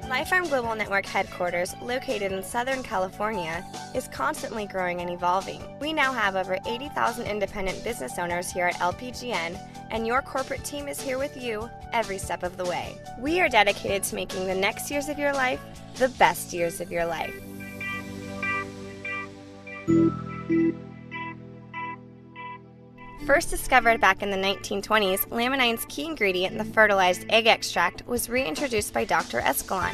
Life Farm Global Network headquarters, located in Southern California, is constantly growing and evolving. We now have over 80,000 independent business owners here at LPGN, and your corporate team is here with you every step of the way. We are dedicated to making the next years of your life the best years of your life. First discovered back in the 1920s, laminine's key ingredient, the fertilized egg extract, was reintroduced by Dr. Escalon.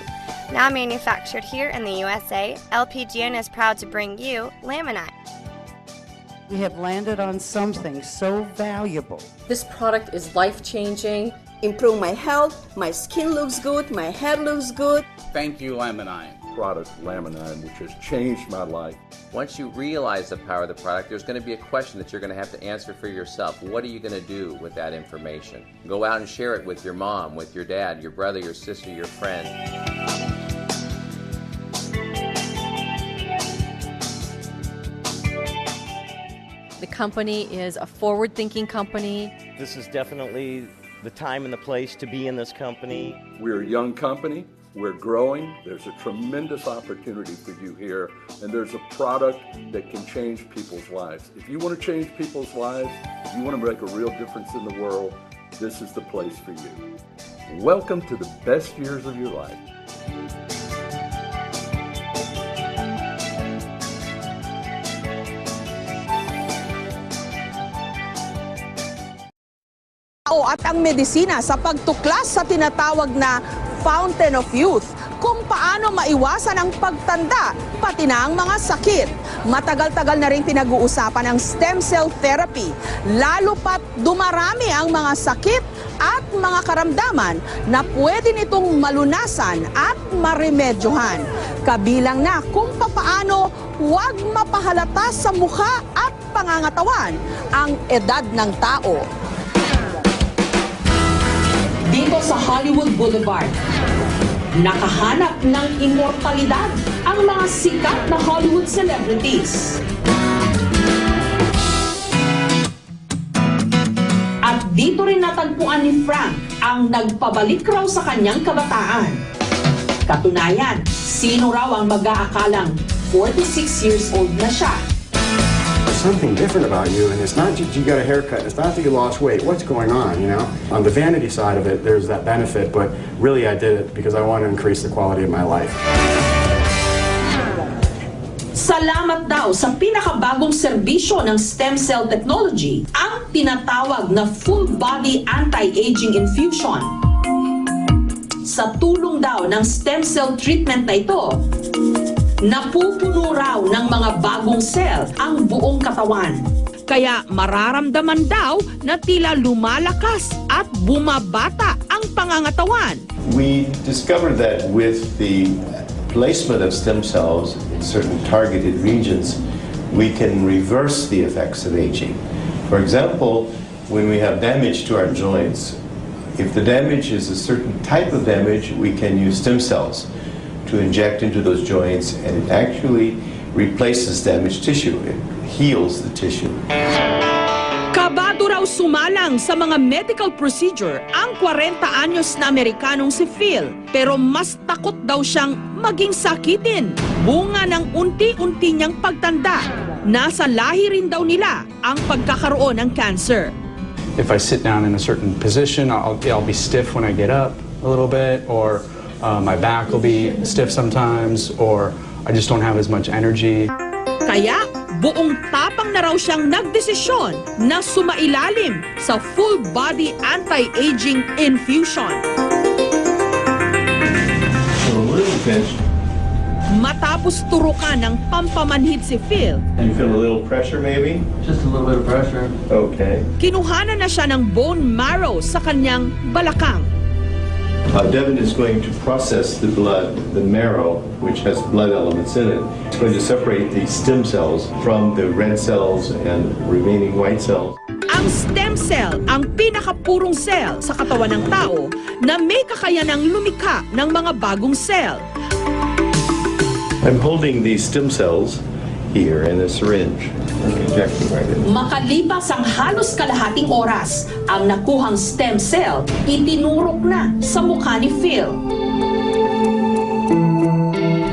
Now manufactured here in the USA, LPGN is proud to bring you Laminine. We have landed on something so valuable. This product is life-changing. Improve my health, my skin looks good, my hair looks good. Thank you, Laminine. Product Laminine, which has changed my life. Once you realize the power of the product, there's going to be a question that you're going to have to answer for yourself. What are you going to do with that information? Go out and share it with your mom, with your dad, your brother, your sister, your friend. The company is a forward-thinking company. This is definitely the time and the place to be in this company. We're a young company. We're growing. There's a tremendous opportunity for you here, and there's a product that can change people's lives. If you want to change people's lives, if you want to make a real difference in the world, this is the place for you. Welcome to the best years of your life. At ang medisina sa pagtuklas sa tinatawag na Fountain of Youth, kung paano maiwasan ang pagtanda, pati na ang mga sakit. Matagal-tagal na rin pinag-uusapan ang stem cell therapy, lalo pat dumarami ang mga sakit at mga karamdaman na pwede nitong malunasan at maremedyohan. Kabilang na kung papaano huwag mapahalata sa mukha at pangangatawan ang edad ng tao. Dito sa Hollywood Boulevard, nakahanap ng immortalidad ang mga sikat na Hollywood celebrities. At dito rin natagpuan ni Frank ang nagpabalik raw sa kanyang kabataan. Katunayan, sino raw ang mag-aakalang 46 years old na siya? Something different about you, and it's not just you got a haircut, it's not that you lost weight. What's going on, you know? On the vanity side of it, there's that benefit, but really I did it because I want to increase the quality of my life. Salamat daw sa pinakabagong serbisyo ng stem cell technology, ang tinatawag na full body anti-aging infusion. Sa tulong daw ng stem cell treatment na ito, napupuno raw ng mga bagong cell ang buong katawan. Kaya mararamdaman daw na tila lumalakas at bumabata ang pangangatawan. We discovered that with the placement of stem cells in certain targeted regions, we can reverse the effects of aging. For example, when we have damage to our joints, if the damage is a certain type of damage, we can use stem cells to inject into those joints, and it actually replaces damaged tissue. It heals the tissue. Kabado raw sumalang sa mga medical procedure ang 40 anyos na Amerikanong si Phil, pero mas takot daw siyang maging sakitin. Bunga ng unti-unti niyang pagtanda. Nasa lahi rin daw nila ang pagkakaroon ng cancer. If I sit down in a certain position, I'll be stiff when I get up a little bit, or my back will be stiff sometimes, or I just don't have as much energy. Kaya buong tapang na raw siyang nagdesisyon na sumailalim sa full body anti-aging infusion. Matapos turukan ng pampamanhid si Phil, You feel a little pressure maybe? Just a little bit of pressure. Okay. kinuhanan na siya ng bone marrow sa kanyang balakang. Devin is going to process the blood, the marrow, which has blood elements in it. It's going to separate the stem cells from the red cells and remaining white cells. Ang stem cell ang pinakapurong cell sa katawan ng tao na may kakayanang lumikha ng mga bagong cell. I'm holding these stem cells here in a syringe. Injecting right in. Makalipas ang halos kalahating oras, ang nakuhang stem cell itinurok na sa mukha ni Phil.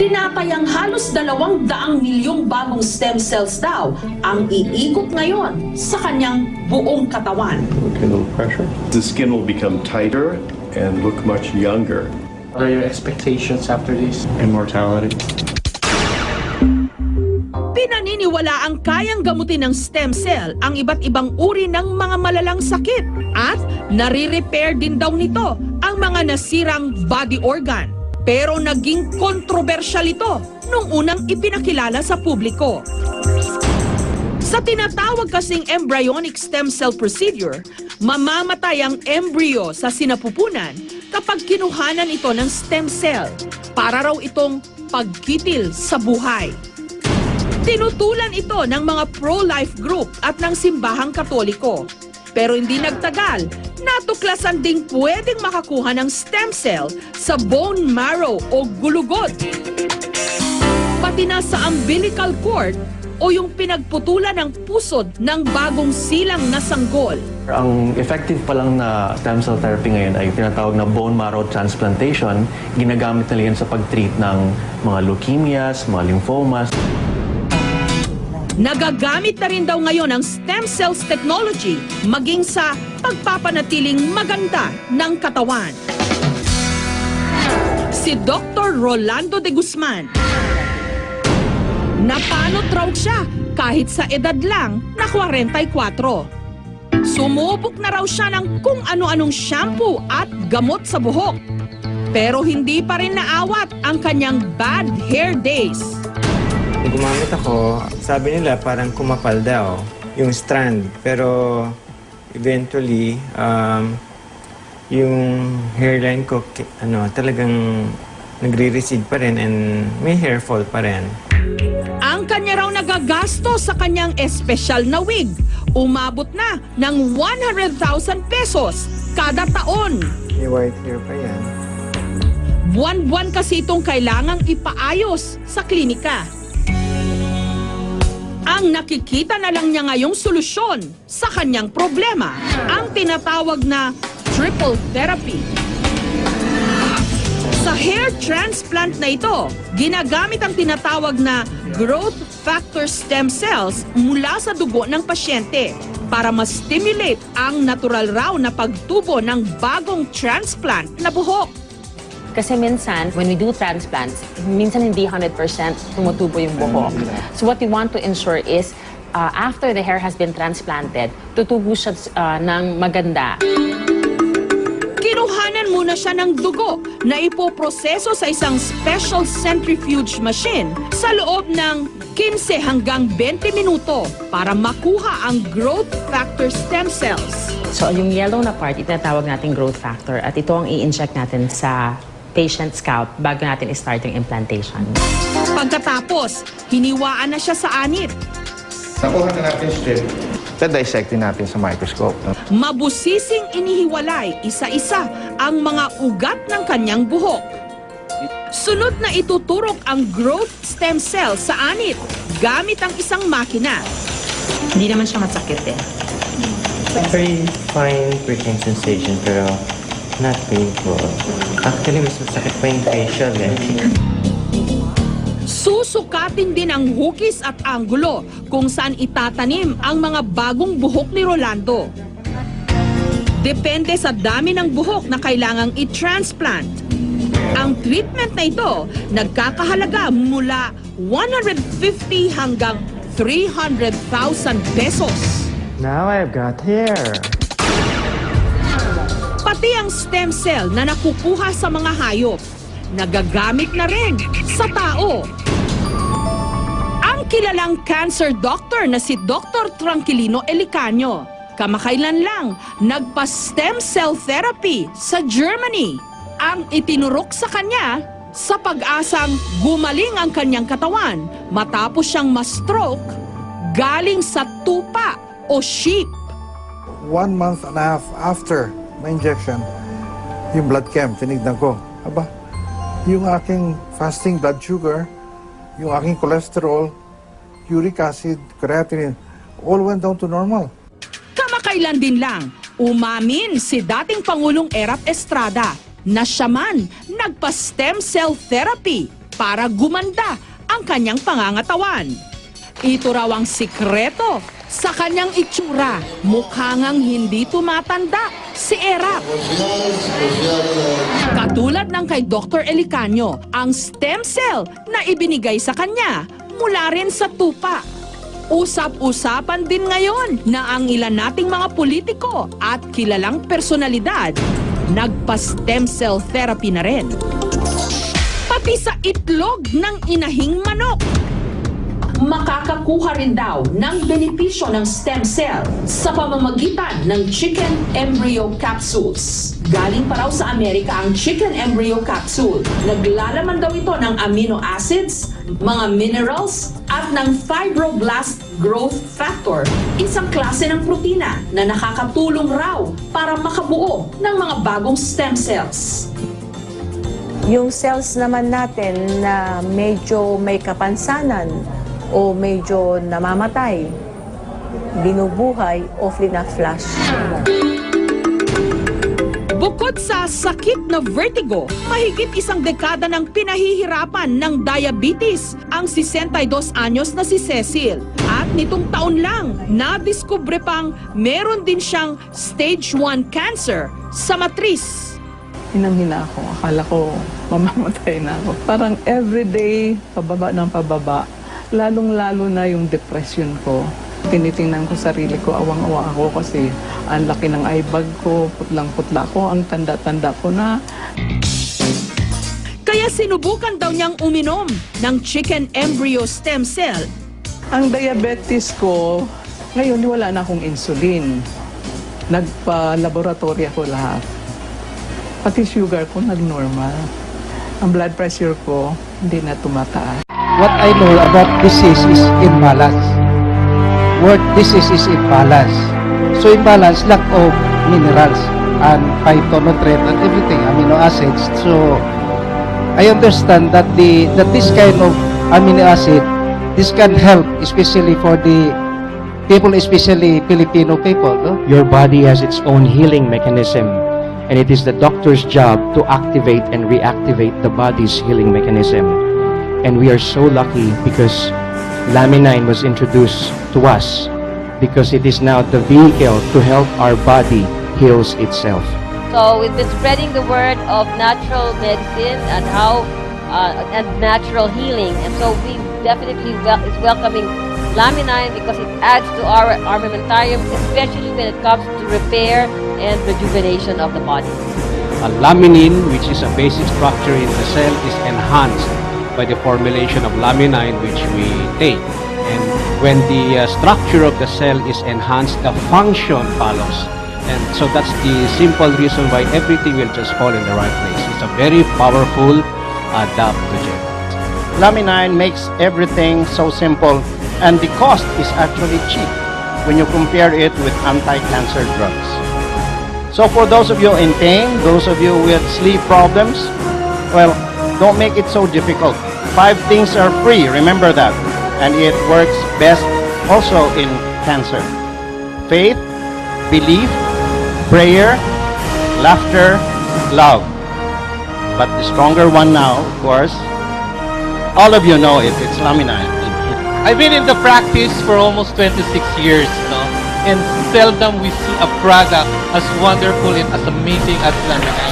Tinatayang halos 200 milyong bagong stem cells daw ang iikot ngayon sa kanyang buong katawan. Okay, a little pressure. The skin will become tighter and look much younger. What are your expectations after this? Immortality. Pinaniniwala ang kayang gamutin ng stem cell ang iba't ibang uri ng mga malalang sakit at nare-repair din daw nito ang mga nasirang body organ. Pero naging kontrobersyal ito nung unang ipinakilala sa publiko. Sa tinatawag kasing embryonic stem cell procedure, mamamatay ang embryo sa sinapupunan kapag kinuhanan ito ng stem cell para raw itong pagkitil sa buhay. Tinutulan ito ng mga pro-life group at ng simbahang Katoliko. Pero hindi nagtagal, natuklasan ding pwedeng makakuha ng stem cell sa bone marrow o gulugod. Pati na sa umbilical cord o yung pinagputulan ng pusod ng bagong silang na sanggol. Ang effective pa lang na stem cell therapy ngayon ay tinatawag na bone marrow transplantation. Ginagamit nila yan sa pag-treat ng mga leukemias, mga lymphomas. Nagagamit na rin daw ngayon ang stem cells technology maging sa pagpapanatiling maganda ng katawan. Si Dr. Rolando de Guzman. Napanot raw siya kahit sa edad lang na 44. Sumubok na raw siya ng kung ano-anong shampoo at gamot sa buhok. Pero hindi pa rin naawat ang kanyang bad hair days. Gumamit ako, sabi nila parang kumapal daw yung strand. Pero eventually, yung hairline ko talagang nagre-recede pa rin and may hair fall pa rin. Ang kanya raw nagagasto sa kanyang espesyal na wig. Umabot na ng 100,000 pesos kada taon. May white hair pa yan. Buwan-buwan kasi itong kailangang ipaayos sa klinika. Ang nakikita na lang niya ngayong solusyon sa kanyang problema, ang tinatawag na triple therapy. Sa hair transplant na ito, ginagamit ang tinatawag na growth factor stem cells mula sa dugo ng pasyente para ma-stimulate ang natural raw na pagtubo ng bagong transplant na buhok. Kasi minsan, when we do transplants, minsan hindi 100% tumutubo yung buhok. So what we want to ensure is, after the hair has been transplanted, tutubo siya ng maganda. Kinuhanan muna siya ng dugo na ipoproseso sa isang special centrifuge machine sa loob ng 15 hanggang 20 minuto para makuha ang growth factor stem cells. So yung yellow na part, itinatawag natin growth factor at ito ang i-inject natin sa patient scalp bago natin i-start yung implantation. Pagkatapos, hiniwaan na siya sa anit. Nakuha na natin strip. Dissectin natin sa microscope. Mabusising inihiwalay isa-isa ang mga ugat ng kanyang buhok. Sunod na ituturok ang growth stem cell sa anit gamit ang isang makina. Hindi naman siya masakit eh. Very fine pricking sensation pero not painful. Actually, mas masakit pa yung facial eh. Susukatin din ang hukis at anggulo kung saan itatanim ang mga bagong buhok ni Rolando. Depende sa dami ng buhok na kailangang i-transplant. Ang treatment na ito nagkakahalaga mula 150 hanggang 300,000 pesos. Now I've got hair. Pati ang stem cell na nakukuha sa mga hayop, nagagamit na rin sa tao. Ang kilalang cancer doctor na si Dr. Tranquilino Elicanio, kamakailan lang nagpa-stem cell therapy sa Germany. Ang itinurok sa kanya sa pag-asang gumaling ang kanyang katawan matapos siyang ma-stroke galing sa tupa o sheep. 1 month and a half after my injection, yung blood chem, tinignan ko. Aba, yung aking fasting blood sugar, yung aking cholesterol, uric acid, creatinine, all went down to normal. Kamakailan din lang, umamin si dating Pangulong Erap Estrada na siya man nagpa-stem cell therapy para gumanda ang kanyang pangangatawan. Ito raw ang sikreto sa kanyang itsura. Mukha ngang hindi tumatanda si Era. Katulad ng kay Dr. Elicanio, ang stem cell na ibinigay sa kanya mula rin sa tupa. Usap-usapan din ngayon na ang ilan nating mga politiko at kilalang personalidad nagpa-stem cell therapy na rin. Pati sa itlog ng inahing manok. Makakakuha rin daw ng benepisyo ng stem cell sa pamamagitan ng chicken embryo capsules. Galing pa raw sa Amerika ang chicken embryo capsule. Naglalaman daw ito ng amino acids, mga minerals, at ng fibroblast growth factor, isang klase ng protina na nakakatulong raw para makabuo ng mga bagong stem cells. Yung cells naman natin na medyo may kapansanan o medyo namamatay, binubuhay o fina-flash. Bukod sa sakit na vertigo, mahigit isang dekada ng pinahihirapan ng diabetes ang 62 anyos na si Cecil. At nitong taon lang, nadiskubre pang meron din siyang stage 1 cancer sa matris. Hinang-hina ako. Akala ko mamamatay na ako. Parang everyday, pababa ng pababa. Lalong-lalo na yung depression ko. Tinitingnan ko sarili ko, awang-awa ako kasi ang laki ng eye bag ko, putlang-putla ko, ang tanda-tanda ko na. Kaya sinubukan daw niyang uminom ng chicken embryo stem cell. Ang diabetes ko, ngayon wala na akong insulin. Nagpa-laboratory ako lahat. Pati sugar ko nag-normal. Ang blood pressure ko hindi na tumataas. What I know about disease is imbalance. Word disease is imbalance. So imbalance, lack of minerals and phytonutrient and everything, amino acids. So I understand that this kind of amino acid, this can help especially for the people, especially Filipino people. No? Your body has its own healing mechanism, and it is the doctor's job to activate and reactivate the body's healing mechanism. And we are so lucky because Laminine was introduced to us because it is now the vehicle to help our body heals itself. So we've been spreading the word of natural medicine and how and natural healing, and so we definitely is welcoming Laminine because it adds to our armamentarium, especially when it comes to repair and rejuvenation of the body. Laminine, which is a basic structure in the cell, is enhanced by the formulation of laminine which we take. And when the structure of the cell is enhanced, the function follows. And so that's the simple reason why everything will just fall in the right place. It's a very powerful adaptogen. Laminine makes everything so simple, and the cost is actually cheap when you compare it with anti-cancer drugs. So for those of you in pain, those of you with sleep problems, well, don't make it so difficult. 5 things are free, remember that. And it works best also in cancer. Faith, belief, prayer, laughter, love. But the stronger one now, of course, all of you know it, it's Laminine. I've been in the practice for almost 26 years, no? And seldom we see a product as wonderful and as amazing as Laminine.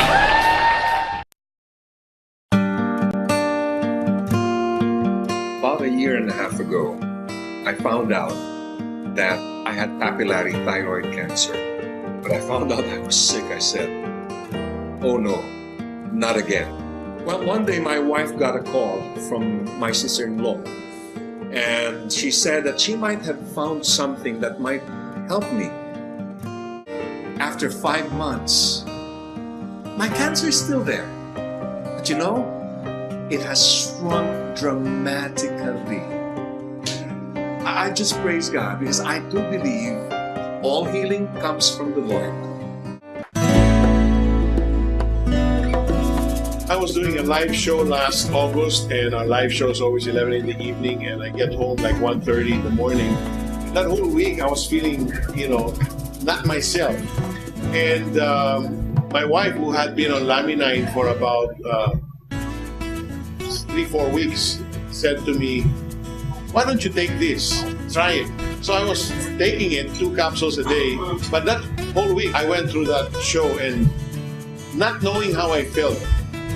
About a year and a half ago, I found out that I had papillary thyroid cancer. But I found out I was sick. I said, oh no, not again. Well, one day my wife got a call from my sister-in-law, and she said that she might have found something that might help me. After 5 months, my cancer is still there. But you know, it has shrunk dramatically. I just praise God because I do believe all healing comes from the Lord. I was doing a live show last August, and our live show is always 11 in the evening, and I get home like 1:30 in the morning. That whole week, I was feeling, not myself. And my wife, who had been on Laminine for about 3-4 weeks, said to me, "Why don't you take this? Try it." So I was taking it 2 capsules a day, but that whole week I went through that show and not knowing how I felt.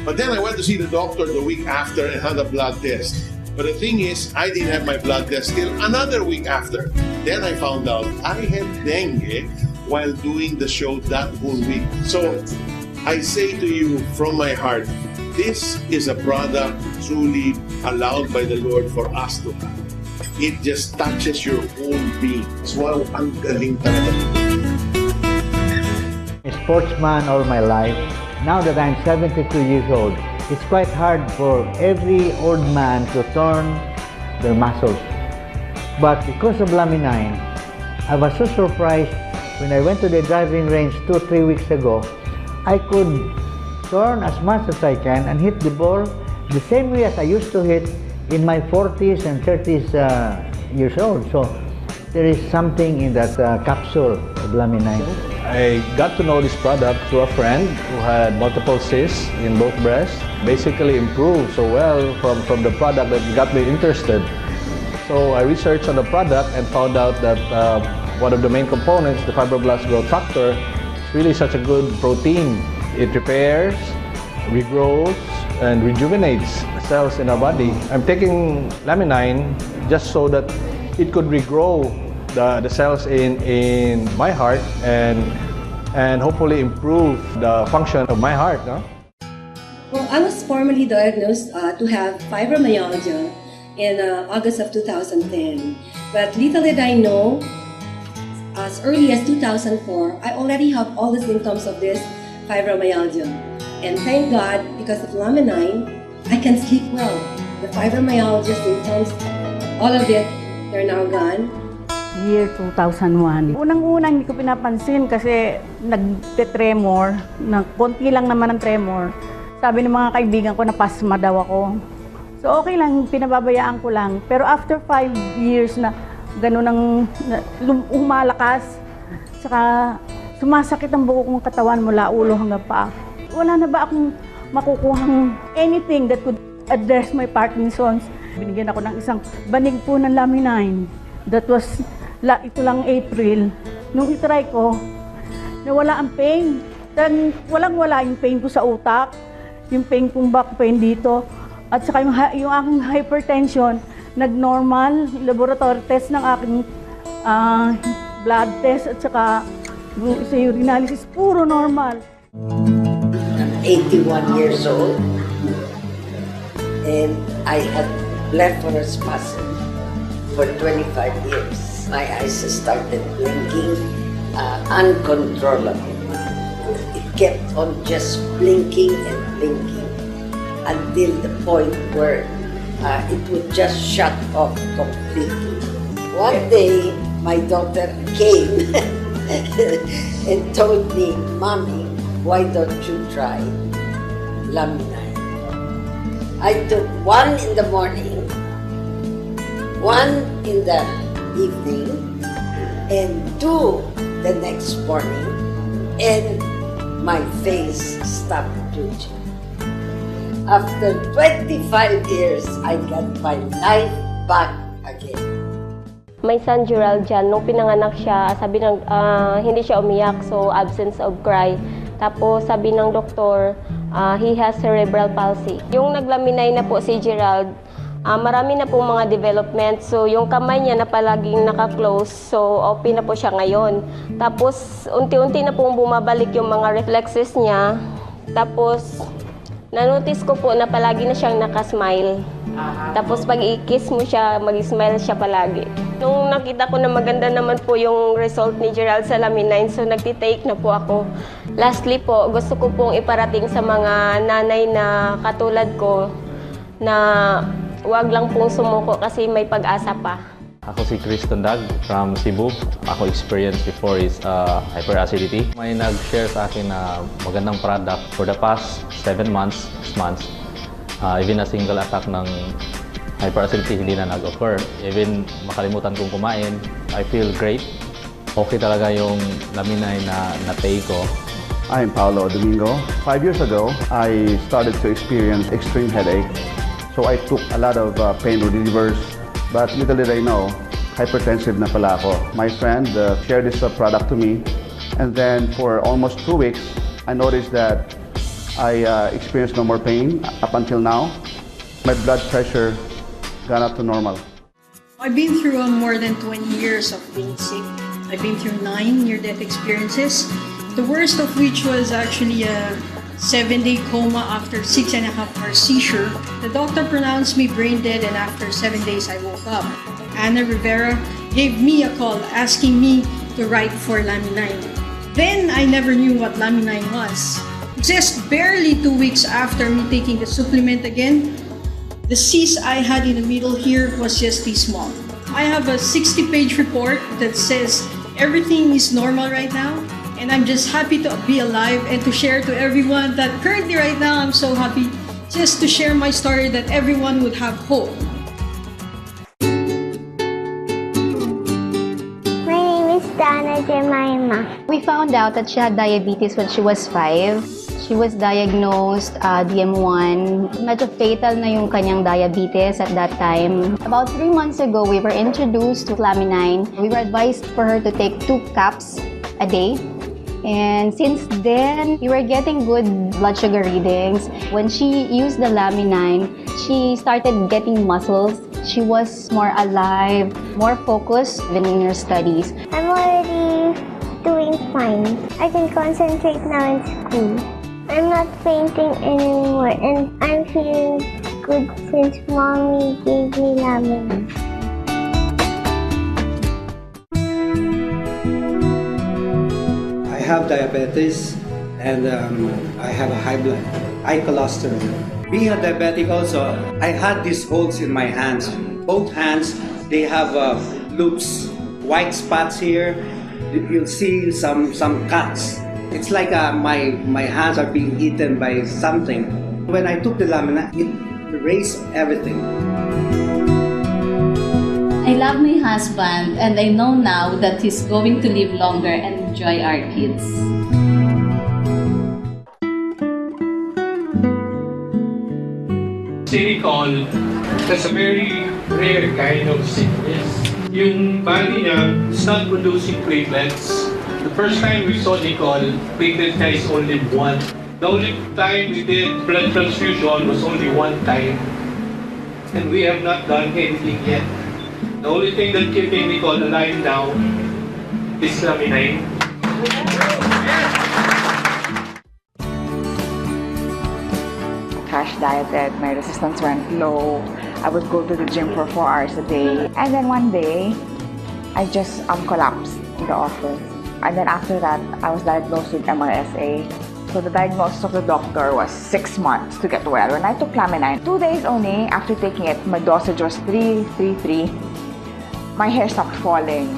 But then I went to see the doctor the week after and had a blood test. But the thing is, I didn't have my blood test till another week after. Then I found out I had dengue while doing the show that whole week. So I say to you from my heart, this is a product truly allowed by the Lord for us to have. It just touches your whole being. Wow, ang galing talaga. A sportsman all my life. Now that I'm 72 years old, it's quite hard for every old man to turn their muscles. But because of Laminine, I was so surprised when I went to the driving range 2-3 weeks ago. I could turn as much as I can and hit the ball the same way as I used to hit in my 40s and 30s years old. So there is something in that capsule of Laminine. I got to know this product through a friend who had multiple cysts in both breasts. Basically improved so well from the product that got me interested. So I researched on the product and found out that one of the main components, the fibroblast growth factor, is really such a good protein. It repairs, regrows, and rejuvenates cells in our body. I'm taking Laminine just so that it could regrow the cells in my heart and hopefully improve the function of my heart. No? Well, I was formally diagnosed to have fibromyalgia in August of 2010. But little did I know, as early as 2004, I already have all the symptoms of this fibromyalgia. And thank God, because of Laminine, I can sleep well. The fibromyalgia symptoms, all of it, they're now gone. Year 2001. Unang-unang hindi ko pinapansin kasi nagte-tremor, konti lang naman ang tremor. Sabi ng mga kaibigan ko na pasma daw ako. So okay lang, pinababayaan ko lang. Pero after 5 years na gano'n ang umalakas, saka sumasakit ang buo kong katawan mula ulo hanggang paa. Wala na ba akong makukuhang anything that could address my Parkinson's? Binigyan ako ng isang banig po ng Laminine. That was, ito lang April. Nung itry ko, nawala ang pain. Walang-wala yung pain ko sa utak, yung pain kong back pain dito, at saka yung aking hypertension, nag-normal, laboratory test ng aking blood test, at saka sa urinalysis, puro normal. I'm 81 years old, and I had blepharospasm for 25 years. My eyes started blinking uncontrollably. It kept on just blinking and blinking until the point where it would just shut off completely. One day, my daughter came and told me, "Mommy, why don't you try Laminine?" I took 1 in the morning, 1 in the evening, and 2 the next morning, and my face stopped twitching. After 25 years, I got my life back again. My son Gerald dyan, nung pinanganak siya, sabi ng hindi siya umiyak, so absence of cry. Tapos sabi ng doktor, he has cerebral palsy. Yung naglaminay na po si Gerald, marami na pong mga development. So yung kamay niya na palaging naka-close, so open na po siya ngayon. Tapos unti-unti na pong bumabalik yung mga reflexes niya. Tapos na-notice ko po na palagi na siyang naka-smile. Tapos pag i-kiss mo siya, mag-smile siya palagi. Nung nakita ko na maganda naman po yung result ni Gerald sa Laminine, so nagtitake na po ako. Lastly po, gusto ko pong iparating sa mga nanay na katulad ko na huwag lang pong sumuko kasi may pag-asa pa. Ako si Cristy Antonio from Cebu. Ako experience before is hyperacidity. May nag-share sa akin na magandang product for the past 7 months, 6 months. Even a single attack ng hyperacidity hindi na nag-occur. Even makalimutan kong kumain, I feel great. Okay talaga yung Laminine na na-take ko. I'm Paolo Domingo. 5 years ago, I started to experience extreme headache. So So I took a lot of pain relievers, but little did I know, hypertensive na pala ako. My friend shared this product to me, and then for almost 2 weeks, I noticed that I experienced no more pain up until now. My blood pressure got up to normal. I've been through more than 20 years of being sick. I've been through 9 near-death experiences, the worst of which was actually a 7-day coma after 6.5-hour seizure. The doctor pronounced me brain dead, and after 7 days I woke up. Anna Rivera gave me a call asking me to write for Laminine. Then I never knew what Laminine was. Just barely 2 weeks after me taking the supplement again, the cyst I had in the middle here was just this small. I have a 60-page report that says everything is normal right now, and I'm just happy to be alive and to share to everyone that currently right now I'm so happy just to share my story that everyone would have hope. My name is Dana Jemima. We found out that she had diabetes when she was 5. She was diagnosed DM1. Medyo fatal na yung kanyang diabetes at that time. About 3 months ago, we were introduced to Laminine. We were advised for her to take 2 caps a day. And since then, we were getting good blood sugar readings. When she used the Laminine, she started getting muscles. She was more alive, more focused even in her studies. I'm already doing fine. I can concentrate now in school. I'm not fainting anymore, and I'm feeling good since Mommy gave me Laminine. I have diabetes, and I have a high blood, high cholesterol. Being a diabetic also, I had these holes in my hands. Both hands, they have loops, white spots here. You'll see some cuts. It's like my hands are being eaten by something. When I took the Laminine, it erased everything. I love my husband, and I know now that he's going to live longer and enjoy our kids. Silicone, that's a very rare kind of sickness. Yung body niya is not producing platelets. The first time we saw Nicole, platelet niya is only 1. The only time we did blood transfusion was only 1 time. And we have not done anything yet. The only thing that keeping Nicole alive now is Laminine. Crash dieted, my resistance went low. I would go to the gym for 4 hours a day. And then one day, I just collapsed in the office. And then after that, I was diagnosed with MRSA. So the diagnosis of the doctor was 6 months to get well. When I took Laminine, 2 days only after taking it, my dosage was 3. My hair stopped falling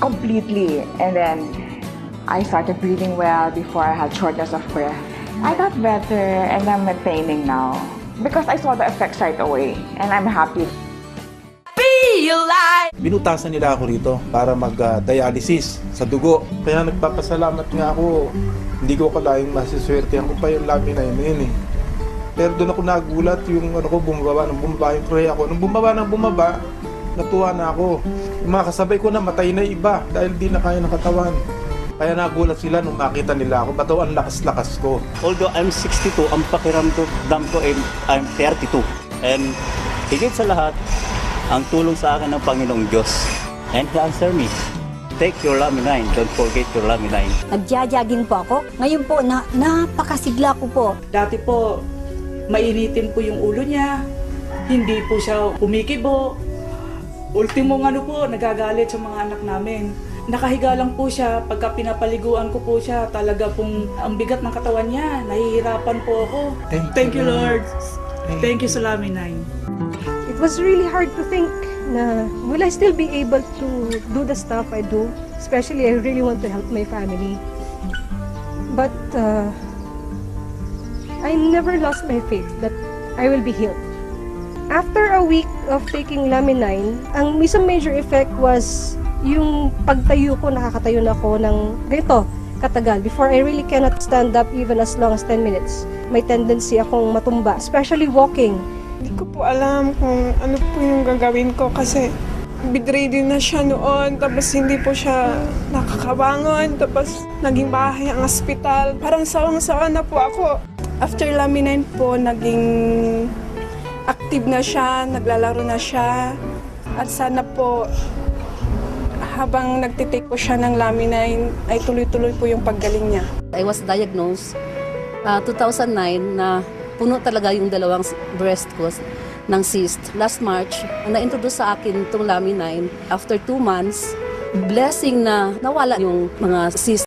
completely. And then I started breathing well before I had shortness of breath. I got better and I'm maintaining now because I saw the effects right away and I'm happy. Binutasan nila ako rito para mag-dialysis sa dugo. Kaya nagpapasalamat nga ako. Hindi ko kalaing masiswertehan ko pa yung Laminine na yun eh. Pero doon ako nagulat yung bumaba yung pray ako. Nung bumaba, natuwa na ako. Yung mga kasabay ko na matay na iba dahil di na kaya ng katawan. Kaya nagulat sila nung makita nila ako. Ba't daw ang lakas-lakas ko? Although I'm 62, ang pakiramdam ko ay I'm 32. And higit sa lahat, ang tulong sa akin ng Panginoong Diyos. And He answered me, take your Laminine, don't forget your Laminine. Nagja-jogging po ako. Ngayon po, napakasigla ko po. Dati po, mainitin po yung ulo niya. Hindi po siya kumikibo. Ultimong nagagalit sa mga anak namin. Nakahiga lang po siya, pagka pinapaliguan ko po siya, talaga pong ang bigat ng katawan niya, nahihirapan po ako. Thank you Lord. Thank you sa Laminine. It was really hard to think na will I still be able to do the stuff I do? Especially I really want to help my family. But I never lost my faith that I will be healed. After a week of taking Laminine, ang isang major effect was yung pagtayo ko, nakakatayo na ako ng ganito katagal. Before, I really cannot stand up even as long as 10 minutes. May tendency akong matumba, especially walking. Hindi ko po alam kung ano po yung gagawin ko kasi bedridden na siya noon, tapos hindi po siya nakakabangon, tapos naging bahay ang ospital. Parang sawang-sawa na po ako. After Laminine po, naging active na siya, naglalaro na siya. At sana po, habang nagtitake po siya ng Laminine, ay tuloy-tuloy po yung paggaling niya. I was diagnosed 2009 na puno talaga yung dalawang breast ko ng cyst. Last March, na-introduce sa akin itong Laminine. After 2 months, blessing na nawala yung mga cyst.